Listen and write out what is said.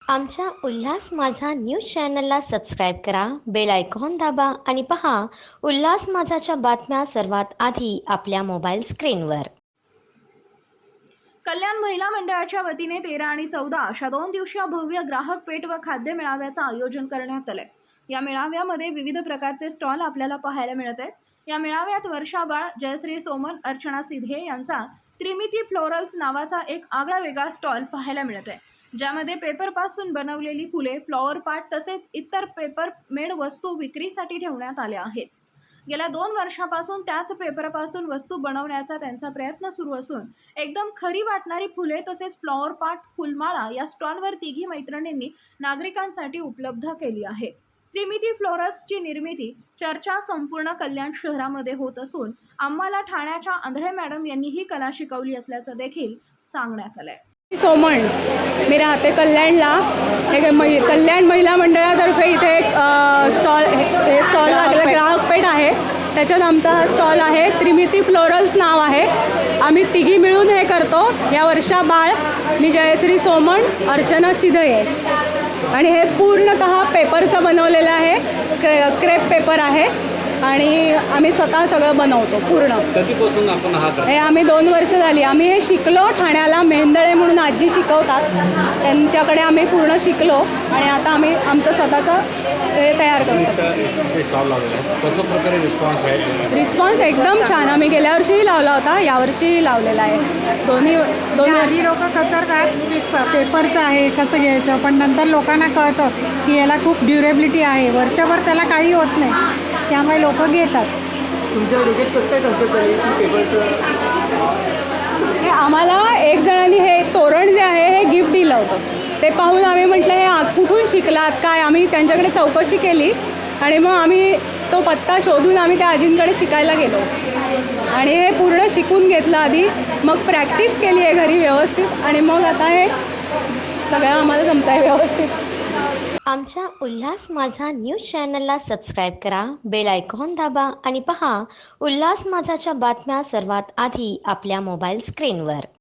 आमच्या उल्हास माझा न्यूज चॅनलला सबस्क्राईब करा, बेल आयकॉन दाबा आणि पहा उल्हास माझाच्या बातम्या सर्वात आधी आपल्या मोबाईल स्क्रीनवर। कल्याण महिला मंडळाच्या वतीने 13 आणि 14 अशा 2 दिवसीय भव्य ग्राहक पेठ व खाद्य मेळाव्याचं आयोजन करण्यात आलंय। या मेळाव्यामध्ये विविध प्रकारचे स्टॉल आपल्याला पाहायला मिळत आहेत। या मेळाव्यात वर्षा बाळ, जयश्री सोमन, अर्चना सिधे यांचा त्रिमिती फ्लोरल्स नावाचा एक आगळा वेगळा स्टॉल पाहायला मिळत आहे, ज्यामध्ये पेपरपासून बनवलेली फुले, फ्लॉवर पॉट तसेच इतर पेपर मेड वस्तू विक्रीसाठी ठेवण्यात आल्या आहेत। गेल्या 2 वर्षापासून त्याच पेपरपासून वस्तू बनवण्याचा त्यांचा प्रयत्न सुरू असून एकदम खरी वाटणारी फुले तसेच फ्लॉवर पॉट, फुलमाळा या स्टॉलवर तिघी मैत्रिणींनी नागरिकांसाठी उपलब्ध केली आहे। त्रिमिती फ्लोरल्सची निर्मिती चर्चा संपूर्ण कल्याण शहरामध्ये होत असून आम्हाला ठाण्याच्या आंधळे मॅडम यांनी ही कला शिकवली असल्याचं देखील सांगण्यात आलंय। सोमन, मी राहते कल्याणला। कल्याण महिला मंडळातर्फे इथे एक स्टॉल लागला, ग्राहक पेठ आहे, त्याच्यात आमचा हा स्टॉल आहे। त्रिमिती फ्लोरल्स नाव आहे। आम्ही तिघी मिळून हे करतो। या वर्षा बाळ, मी जयश्री सोमन, अर्चना सिधे आणि हे पूर्णतः पेपरचं बनवलेलं आहे। क्रेप पेपर आहे आणि आम्ही स्वतः सगळं बनवतो पूर्ण। कधीपासून आपण हा करतो? हे आम्ही 2 वर्ष झाली। आम्ही हे शिकलो ठाण्याला, मेंदळे म्हणून आजी शिकवतात, त्यांच्याकडे आम्ही पूर्ण शिकलो आणि आता आम्ही आमचं स्वतःचं हे तयार करतो। कसं प्रकारे रिस्पॉन्स आहे? रिस्पॉन्स एकदम छान। आम्ही गेल्या वर्षीही लावला होता, यावर्षीही लावलेला आहे। दोन वर्षी लोक कचरतात पेपरचं आहे कसं घ्यायचं, पण नंतर लोकांना कळतं की याला खूप ड्युरेबिलिटी आहे, वरच्यावर त्याला काही होत नाही, त्यामुळे लोक घेतात। तुमच्या डोक्यात कसं काय कन्सेप्ट आहे की पेपरचं? हे आम्हाला एक जणांनी हे तोरण जे आहे हे गिफ्ट दिलं होतं। ते पाहून आम्ही म्हटलं हे कुठून शिकलात काय, आम्ही त्यांच्याकडे चौकशी केली आणि मग आम्ही तो पत्ता शोधून आम्ही त्या आजींकडे शिकायला गेलो आणि हे पूर्ण शिकून घेतलं आधी, मग प्रॅक्टिस केली आहे घरी व्यवस्थित आणि मग आता हे सगळं आम्हाला जमतं आहे व्यवस्थित। आमच्या उल्हास माझा न्यूज चॅनलला सबस्क्राईब करा, बेल आयकॉन दाबा आणि पहा उल्हास माझाच्या बातम्या सर्वात आधी आपल्या मोबाईल स्क्रीनवर।